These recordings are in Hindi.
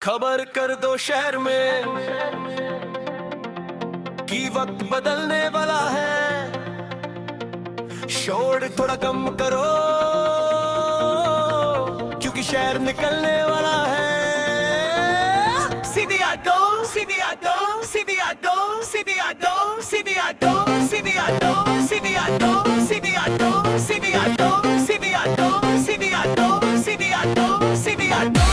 खबर कर दो शहर में कि वक्त बदलने वाला है। शोर थोड़ा कम करो क्योंकि शहर निकलने वाला है। सीधी आटो सीधी आटो सीधी आटो सीधी आटो सीधी आटो सीधी आटो सीधी आटो सीधी आटो सीधी आटो सीधी आटो सीधी आटो सीधी आटो सीधी आटो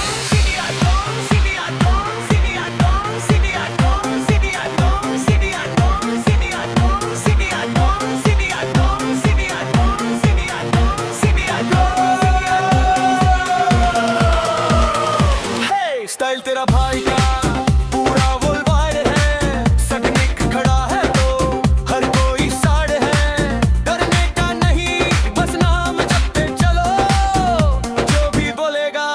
स्टाइल तेरा भाई का पूरा वर्ल्डवाइड है। सगनिक खड़ा है तो हर कोई साड़ है। डरने का नहीं बस नाम जपते चलो। जो भी बोलेगा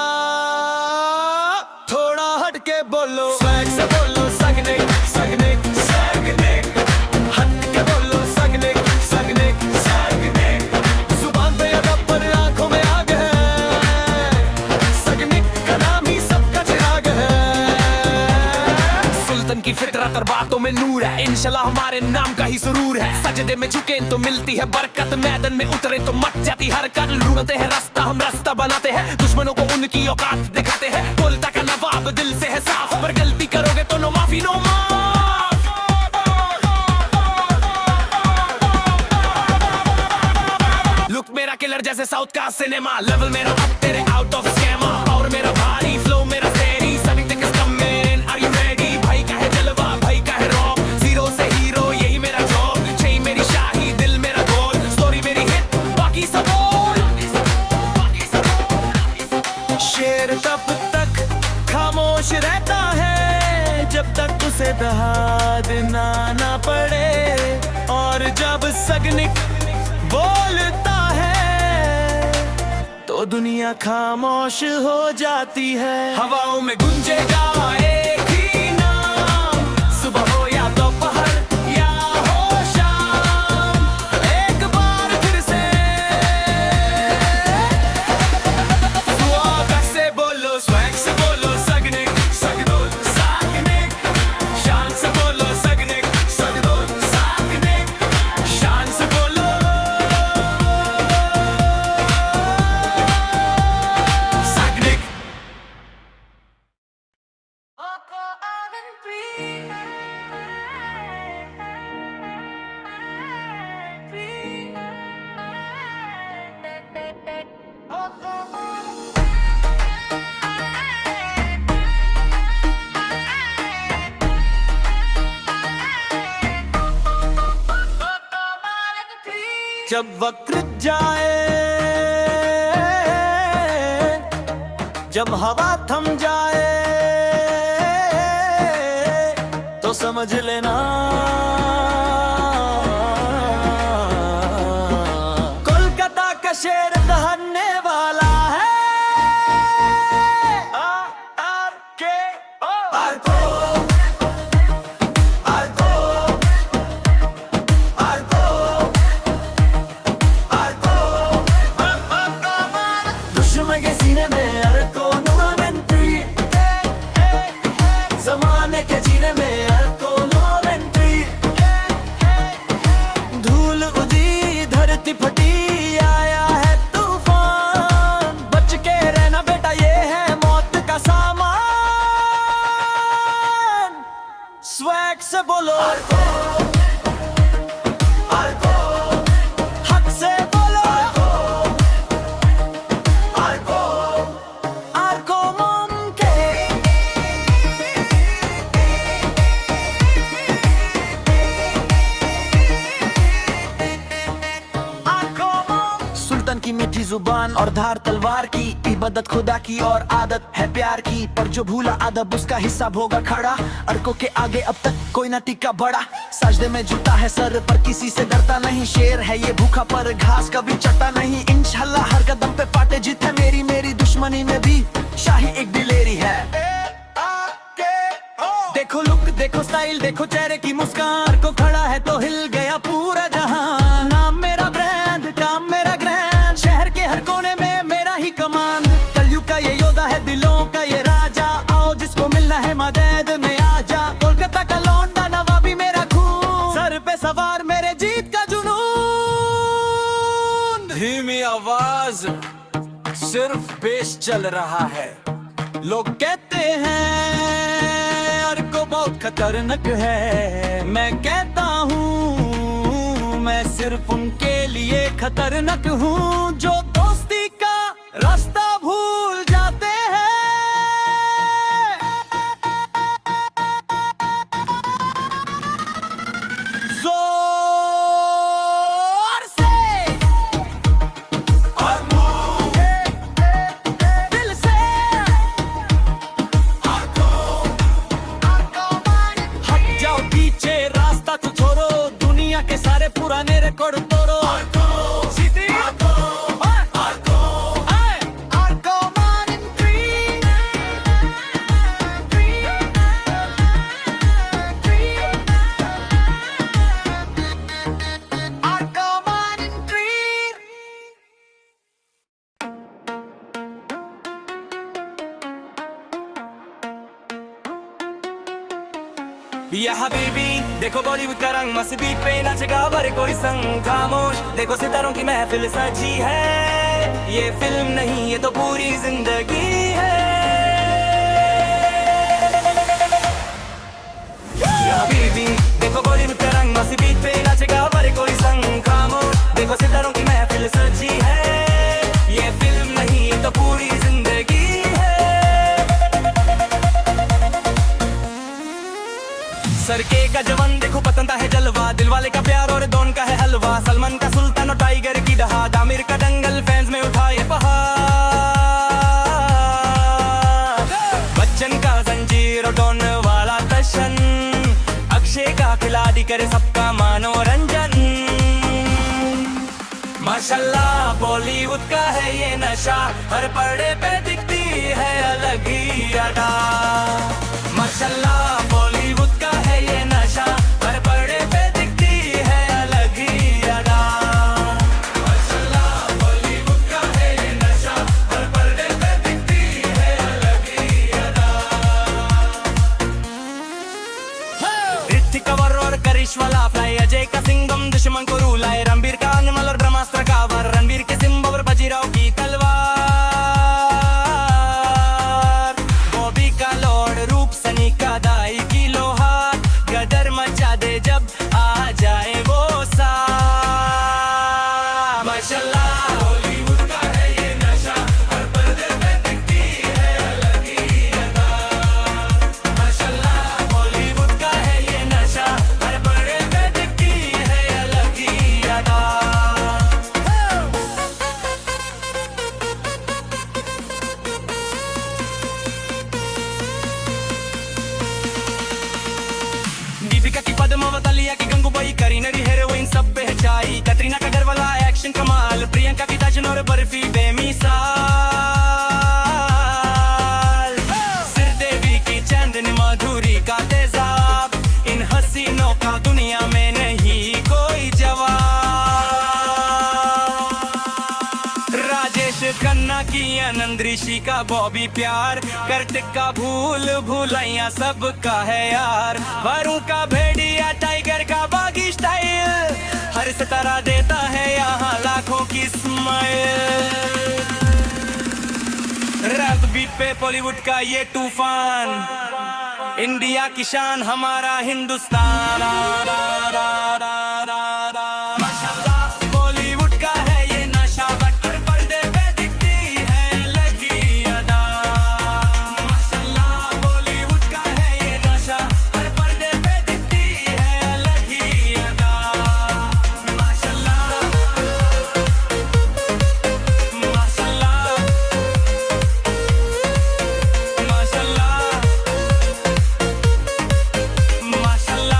थोड़ा हटके बोलो। स्वैग से बोलो सगनिक सगनिक सगनिक। हट के बोलो सगनिक सगनिक सगनिक। जुबान पे अदब पर आंखों में आग है। सगनिक का नाम ही सबका की फितरत और बातों में नूर है। इंशाल्लाह हमारे नाम का ही सुरूर है। सजदे में झुके तो मिलती है बरकत। मैदान में उतरे तो मच जाती हरकत। ढूंढते हैं रास्ता हम रास्ता बनाते हैं। दुश्मनों को उनकी औकात दिखाते हैं। बोलता का नवाब दिल से है साफ। पर गलती करोगे तो नो माफी नो माफ। लुक मेरा किलर जैसे साउथ का सिनेमा। लेवल मेरा अप तेरे आउट ऑफ स्कैमा। और मेरा भारी फ्लो मेरा तेरी सभी तक तब तक खामोश रहता है जब तक उसे दहाड़ना ना पड़े। और जब सगनिक बोलता है तो दुनिया खामोश हो जाती है। हवाओं में गूंजेगा एक ही नाम। सुबह हो या दोपहर या हो शाम। एक बार फिर से स्वैग से बोलो सगनिक सगनिक सगनिक। शान से बोलो सगनिक सगनिक सगनिक। शान से बोलो सगनिक। जब वक्त जाए जब हवा थम जाए तो समझ लेना कोलकाता का शेर दहाड़ने वाला है। जमाने के जीने में धूल उड़ी धरती फटी आया है तूफान। बच के रहना बेटा ये है मौत का सामान। स्वैग से बोलो हक से बोलो आर्को मुमकिन। सुल्तान की मीठी जुबान और धार तलवार की। इबादत खुदा की और आदत है प्यार की। पर जो भूला अदब उसका हिसाब होगा खड़ा। अर्कों के आगे अब तक कोई ना टिका बड़ा। सजदे में झुका है सर पर किसी से डरता नहीं। शेर है ये भूखा पर घास कभी चटा नहीं। इंशाल्लाह हर कदम पे पाटे जीत है मेरी। मेरी दुश्मनी में भी शाही एक दिलेरी है। देखो लुक देखो स्टाइल देखो चेहरे की मुस्कान। को खड़ा है तो हिल गया पूरा जहां। नाम मेरा ब्रांड काम मेरा ग्रैंड। शहर के हर कोने में मेरा ही कमांड। कलयुग का ये योद्धा है दिलों का ये राजा। आओ जिसको चल रहा है। लोग कहते हैं अर्को बहुत खतरनाक है, मैं कहता हूँ मैं सिर्फ उनके लिए खतरनाक हूँ जो दोस्ती का रास्ता भूल जाते हैं। जोर से और मुंह दिल से हट जाओ पीछे, रास्ता तो छोड़ो, दुनिया के सारे पुराने रिकॉर्ड तोड़ो। सीधी या हबीबी देखो बॉलीवुड का रंग, मस्त बीट पे नाचेगा हर कोई संग। खामोश देखो सितारों की महफिल सजी है, ये फिल्म नहीं ये तो पूरी जिंदगी है। या हबीबी देखो बॉलीवुड का रंग, मस्त बीट पे नाचेगा हर कोई संग। खामोश देखो सितारों की महफिल सजी है, ये फिल्म नहीं ये तो पूरी जिंदगी है। सरके का जवान देखो पतंता है जलवा, दिलवाले का प्यार और डॉन का है हलवा। सलमान का सुल्तान और टाइगर की दहाड़, आमिर का दंगल फैंस में उठाए पहाड़। बच्चन का जंजीर और डॉन वाला टशन, अक्षय का खिलाड़ी करे सबका मनोरंजन। माशाल्लाह बॉलीवुड का है ये नशा, हर पर्दे पे दिखती है अलग ही अदा। माशाल्लाह बॉलीवुड का है ये नशा, हर पर्दे पे दिखती है अलग ही अदा। माशाल्लाह बॉलीवुड का है ये नशा, हर पर्दे पे दिखती है अलग ही अदा। ऋतिक कवर और करिश्मा फ्लाई, अजय का सिंघम दुश्मन को रूलाए। रणबीर का अनमल और ब्रह्मास्त्र का वर, रणबीर के सिंबा और बाजीराव की तलवार। बॉबी का लॉर्ड रूप सनी का दाई की लोहार, गदर मचा दे जब आ जाए वो साथ। माशाल्लाह बॉलीवुड का है ये नशा, हर पर्दे पे दिखती है अलग ही अदा। माशाल्लाह बॉलीवुड का है ये नशा, हर पर्दे पे दिखती है अलग ही अदा। दीपिका की पद्मावत, आलिया की गंगूबाई, करीना की हीरोइन सब पे है छाई। कतरीना का घर वाला एक्शन कमाल, प्रियंका की ताजन और बर्फी बेमिसाल। श्रीदेवी की चांदनी, माधुरी का तेजाब, इन हसीनों का दुनिया में नहीं कोई जवाब। राजेश खन्ना की आनंद ऋषि का बॉबी प्यार, कार्तिक का भूल भुलैया सबका है यार। वरुण का भेड़िया, टाइगर का बागी स्टाइल, हर सितारा देता है यहाँ लाखों की स्माइल। रैप बीट पे बॉलीवुड का ये तूफान, इंडिया की शान हमारा हिंदुस्तान। माशाल्लाह बॉलीवुड का है ये नशा, हर पर्दे पे दिखती है लगी अदा। माशाल्लाह बॉलीवुड का है ये नशा, हर पर्दे पे दिखती है लगी अदा। माशाल्लाह माशाल्लाह माशाल्लाह माशाल्लाह।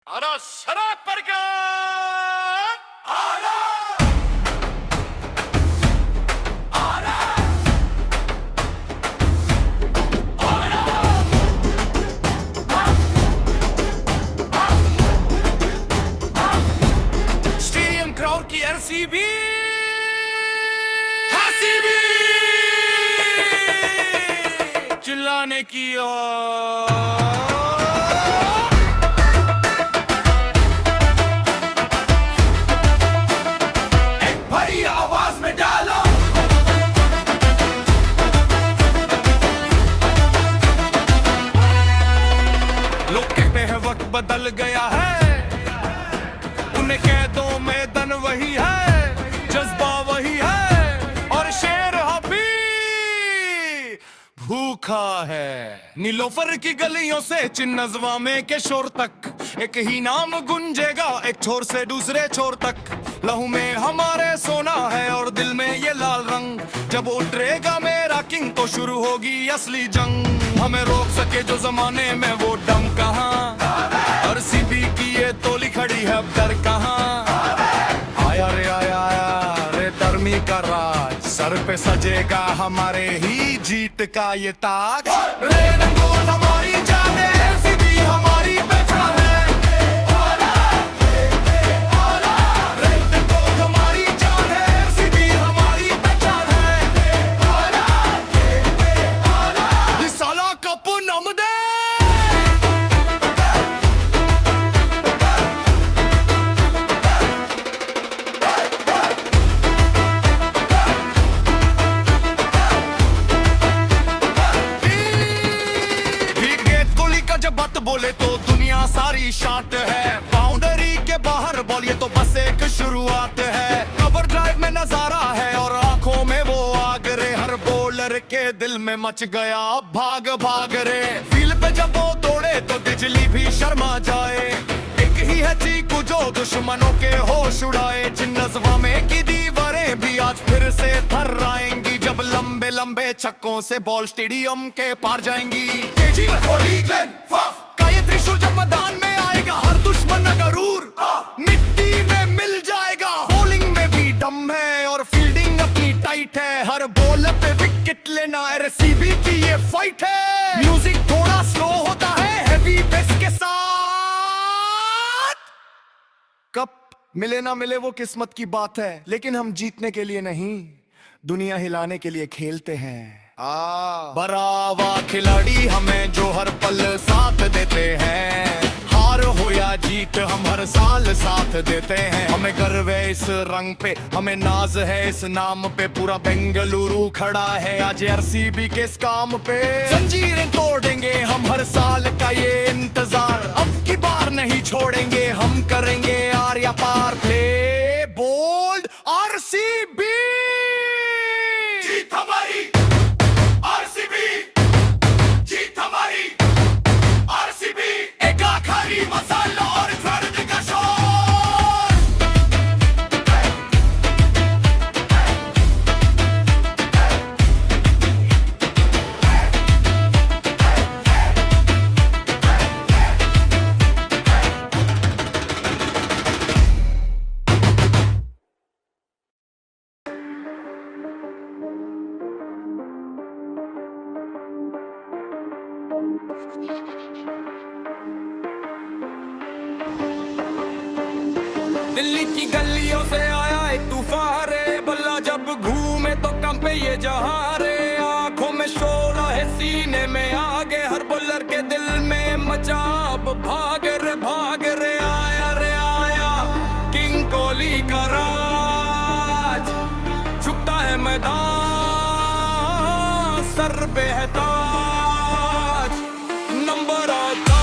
Ara şarap parka! Ara! Ara! Stadium crowd की RCB! हसीबी! चिल्लाने की और अनोखा है। नीलोफर की गलियों से चिन्नजवा में के शोर तक एक ही नाम गुंजेगा, एक छोर से दूसरे छोर तक। लहू में हमारे सोना है और दिल में ये लाल रंग। जब उतरेगा मेरा किंग तो शुरू होगी असली जंग। हमें रोक सके जो जमाने में वो दम कहाँ, आरसीबी की ये तोली खड़ी है अब डर कहाँ। आया रे धर्मी का राज, सर पे सजेगा हमारे ही जीत का ये ताज। रे रंगों हमारी जान है, आरसीबी हमारी पहचान है। रे रंगों हमारी जान है, आरसीबी हमारी पहचान है। इस साला कप नम दे। जब बात बोले तो दुनिया सारी शांत है। बाउंड्री के बाहर बॉल ये तो बस एक शुरुआत है। कवर ड्राइव में नजारा है और आंखों में वो आग रे। हर बॉलर के दिल में मच गया भाग भाग रे। फील्ड पे जब वो दौड़े तो बिजली भी शर्मा जाए। एक ही है चीकू जो दुश्मनों के होश उड़ाए। चिन्नजवा में की दीवारें भी आज फिर से थर्राएंगी। जब लंबे लंबे छक्कों से बॉल स्टेडियम के पार जाएंगी। का ये त्रिशूल जब मैदान में आएगा, हर दुश्मन गरूर मिट्टी में मिल जाएगा। बॉलिंग में भी दम है और फील्डिंग अपनी टाइट है। हर बॉल पे विकेट लेना आरसीबी की ये फाइट है। म्यूजिक थोड़ा स्लो होता है हेवी बेस के साथ। कप मिले ना मिले वो किस्मत की बात है, लेकिन हम जीतने के लिए नहीं, दुनिया हिलाने के लिए खेलते हैं। बरावा खिलाड़ी हमें जो हर पल साथ देते हैं। हार हो या जीत हम हर साल साथ देते हैं। हमें गर्व है इस रंग पे, हमें नाज है इस नाम पे। पूरा बेंगलुरु खड़ा है आज आरसीबी के इस काम पे। जंजीरें तोड़ेंगे हम हर साल का ये इंतजार। अब की बार नहीं छोड़ेंगे, हम करेंगे आर या पार। प्ले बोल्ड आरसीबी, जीत हमारी आरसीबी, जीत हमारी आरसीबी। एक आखिरी मसाला और दर्द का शोर। दिल्ली की गलियों से आया एक तूफान रे। बल्ला जब घूमे तो कंपे ये जहां रे। आंखों में शोला है सीने में आगे। हर बॉलर के दिल में मचा अब भाग रे आया किंग कोहली का राज। झुकता है मैदान, सर पे है ताज। नंबर आता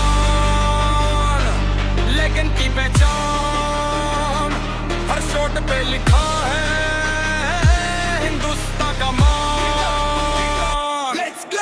लेकिन की पहचान हर शॉट पे लिखा है हिंदुस्तान का मान। Let's go.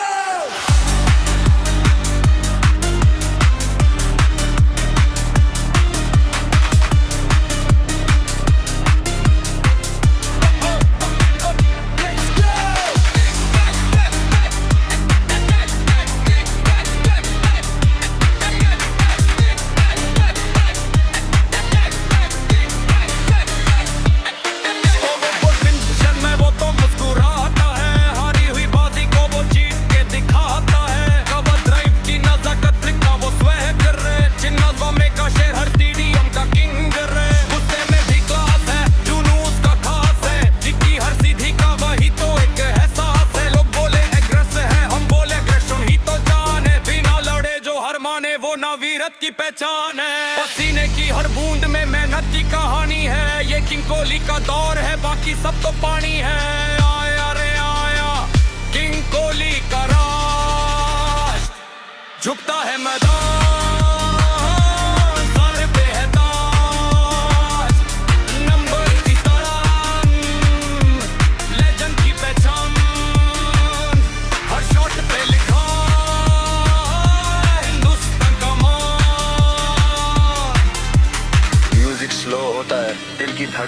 की पहचान है। पसीने की हर बूंद में मेहनत की कहानी है। ये किंग कोहली का दौर है, बाकी सब तो पानी है। आया रे आया किंग कोहली का राज। झुकता है मैदान, सर पे है ताज। नंबर की तरह लेजेंड की पहचान हर शॉट पे लिखा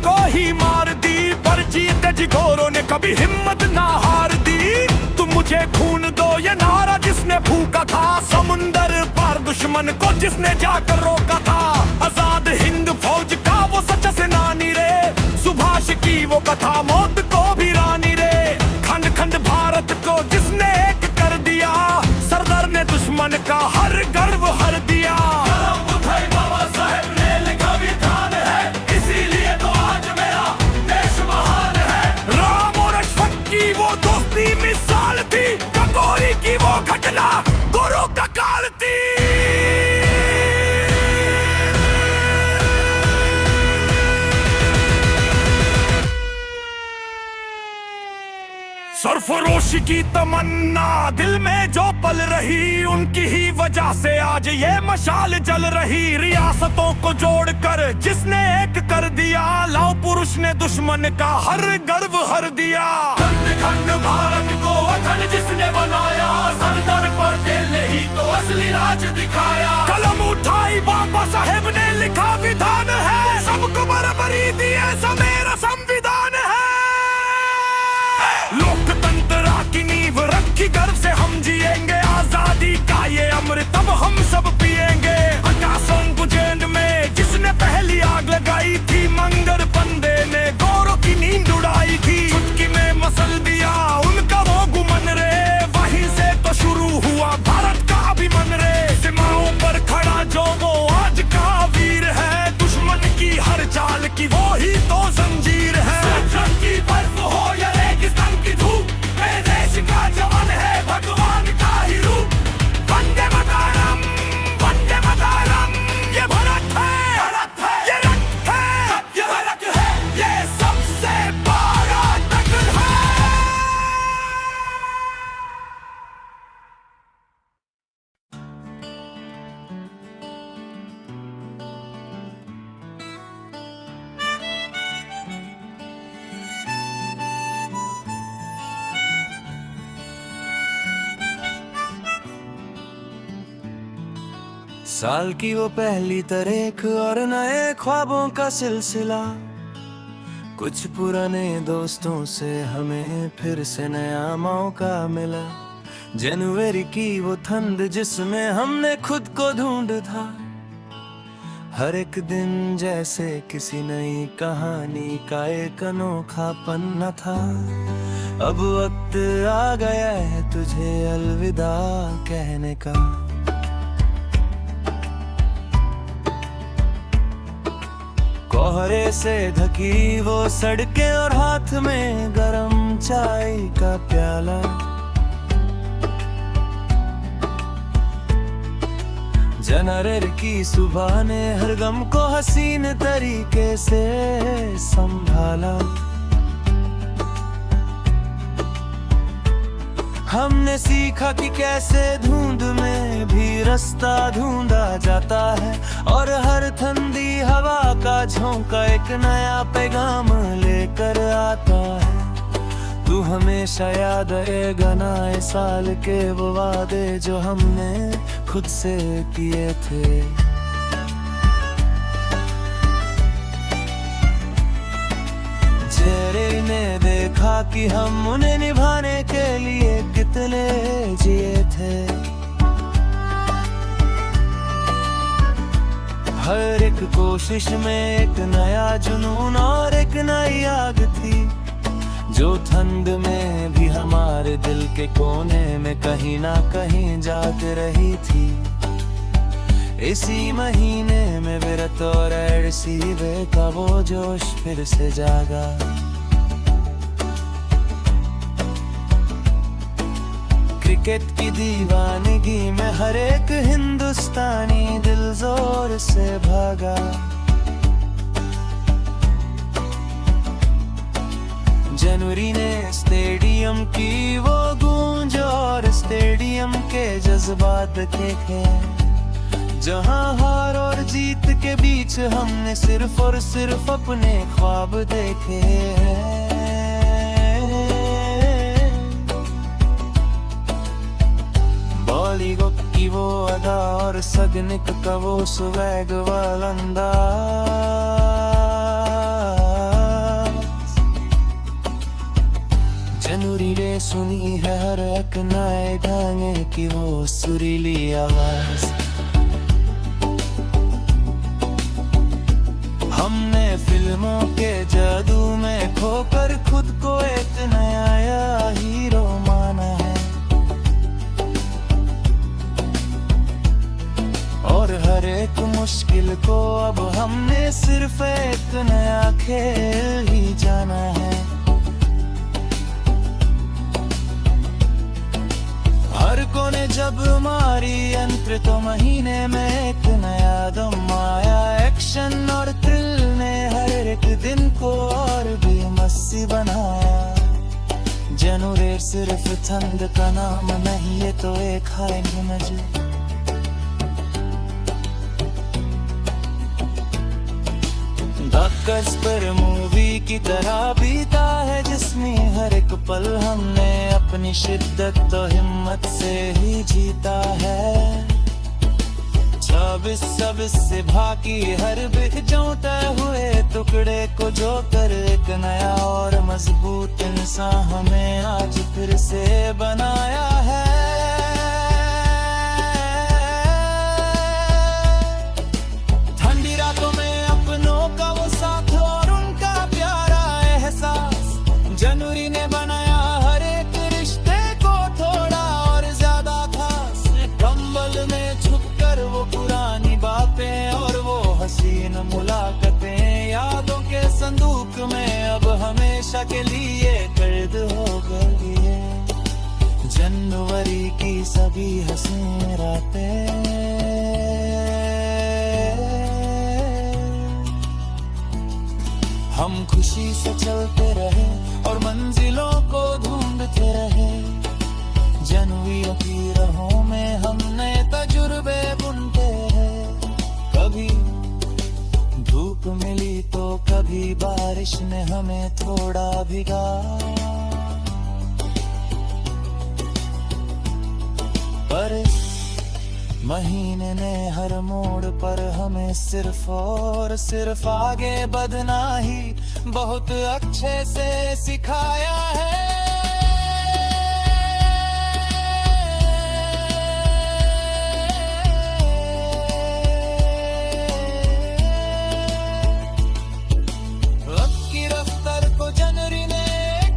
को ही मार दी, पर जीते जिगोरों ने कभी हिम्मत ना हार दी। तुम मुझे खून दो ये नारा जिसने फूका था, समुंदर पार दुश्मन को जिसने जाकर रोका था। आजाद हिंद फौज का वो सच्चा सेनानी रे, सुभाष की वो कथा मौत को भी रानी रे। खंड खंड भारत को जिसने एक कर दिया, सरदार ने दुश्मन का हर गर्व हर दिया। बाबा साहेब ने लिखा विधान है, इसीलिए तो आज मेरा देश महान है। राम और अशफाक की वो दोस्ती मिसाल थी, ककोरी की वो घटना गुरु का काल थी। सरफरोशी की तमन्ना दिल में जो पल रही, उनकी ही वजह से आज ये मशाल जल रही। रियासतों को जोड़कर जिसने एक कर दिया, लौह पुरुष ने दुश्मन का हर गर्व हर दिया। खंड खंड भारत को अखंड जिसने बनाया, सरदार पटेल ने ही तो असली राज दिखाया। कलम उठाई बाबा साहेब ने लिखा विधान है, सबको बराबरी दी ऐसा मेरा संविधान है। लोकतंत्र की नींव रखी गर्व से हम जिएंगे, आजादी का ये अमृत अब हम सब पिएंगे। आकाशों गुंजेंद में जिसने पहली आग लगाई थी, मंगर बंदे ने गौरव की नींद उड़ाई थी। चुटकी में मसल दिया उनका वो गुमन रे, वहीं से तो शुरू हुआ भारत का अभिमन रे। सीमाओं पर खड़ा जो वो आज का वीर है, दुश्मन की हर चाल की वो ही तो जंजीर है। की बर्फ हो या रेगिस्तान की धूप, मेरे देश का जवान है भगवान का ही रूप। वंदे मातरम, वंदे मातरम, ये भारत है, ये रक्त है, ये हरक है, ये सबसे बड़ा ताकत है। साल की वो पहली तारीख और नए ख्वाबों का सिलसिला, कुछ पुराने दोस्तों से हमें फिर से नया मौका मिला। जनवरी की वो ठंड जिसमें हमने खुद को ढूंढा था, हर एक दिन जैसे किसी नई कहानी का एक अनोखा पन्ना था। अब वक्त आ गया है तुझे अलविदा कहने का। कोहरे से ढकी वो सड़कें और हाथ में गरम चाय का प्याला। जनवरी की सुबह ने हर गम को हसीन तरीके से संभाला। हमने सीखा कि कैसे धुंध में भी रास्ता ढूंढा जाता है, और हर ठंडी हवा का झोंका एक नया पैगाम लेकर आता है। तू हमेशा याद आएगा ना इस साल के वो वादे जो हमने खुद से किए थे। चेहरे ने देखा कि हम उन्हें निभाने के लिए कितने जिए थे। हर एक कोशिश में एक नया जुनून और एक नई आग थी, जो ठंड में भी हमारे दिल के कोने में कहीं ना कहीं जाग रही थी। इसी महीने में विरत और एडसीवे का वो जोश फिर से जागा। क्रिकेट की दीवानगी में हर एक हिंदुस्तानी दिल जोर से भागा। जनवरी ने स्टेडियम की वो गूंज और स्टेडियम के जज्बात देखे, जहां हार और जीत के बीच हमने सिर्फ और सिर्फ अपने ख्वाब देखे हैं। बॉलीवुड की वो अदा और सगनिक का वो स्वैग वाला अंदाज, सुनी है हर एक नए ढंग की वो सुरीली आवाज। हमने फिल्मों के जादू में खोकर खुद को एक नया हीरो माना है, और हर एक मुश्किल को अब हमने सिर्फ एक नया खेल ही जाना है। हर कोने जब मारी यंत्र तो महीने में एक नया दम आया। एक्शन और थ्रिल ने हर एक दिन को और भी मस्ती बनाया। जनूरे सिर्फ छंद का नाम नहीं, ये तो एक हाय इमेज। धक्कस पर मूवी की तरह बीता है जिसमें हर एक पल हमने अपनी शिद्दत तो हिम्मत से ही जीता है। 26 से भागी हर बिखजों तय हुए टुकड़े को जो कर एक नया और मजबूत इंसान हमें आज फिर से बनाया है। ठंडी रातों में अपनों का वो साथ और उनका प्यारा एहसास, जनवरी ने बनाया हर एक रिश्ते को थोड़ा और ज्यादा खास। कंबल में छुपकर वो पुरानी बातें और वो हसीन मुलाकातें यादों के संदूक में अब हमेशा के लिए कैद हो गई है। जनवरी की सभी हसीन रातें हम खुशी से चलते रहे और मंजिलों को ढूंढते रहे। जनवरियों की राहों में हमने तजुर्बे बुनते हैं। कभी धूप मिली तो कभी बारिश ने हमें थोड़ा भिगा। पर इस महीने ने हर मोड़ पर हमें सिर्फ और सिर्फ आगे बढ़ना ही बहुत अच्छे से सिखाया है। अब की रफ्तार को जनवरी ने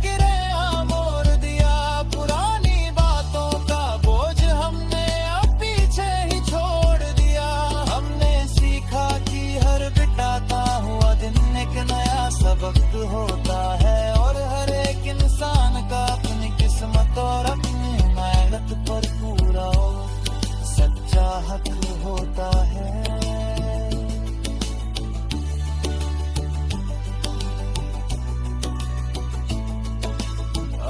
किराया मोड़ दिया। पुरानी बातों का बोझ हमने अब पीछे ही छोड़ दिया। हमने सीखा कि हर बिताता हुआ दिन एक नया सबक होता है, और हर एक इंसान का अपनी किस्मत और अपनी मेहनत पर पूरा सच्चा हक होता है।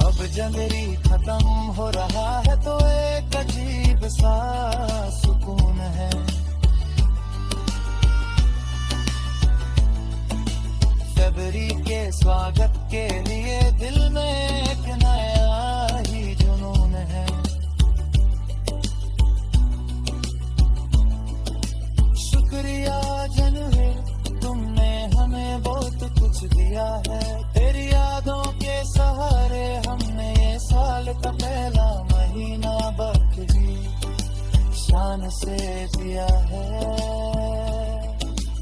अब जनवरी खत्म हो रहा है तो एक अजीब सा सुकून है। फरवरी के स्वागत के लिए दिल में एक नया ही जुनून है। शुक्रिया जनवरी, तुमने हमें बहुत कुछ दिया है। तेरी यादों के सहारे हमने ये साल का पहला महीना बखूबी शान से जिया है।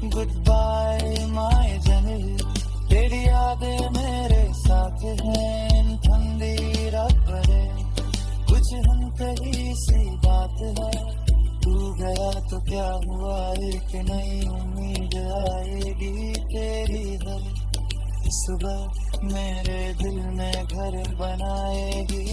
गुड बाय माय जनवरी, तेरी यादें मेरे साथ हैं इन ठंडी रात में। कुछ हम कहीं सी बात है, तू गया तो क्या हुआ, एक नई उम्मीद आएगी तेरी हर सुबह मेरे दिल में घर बनाएगी।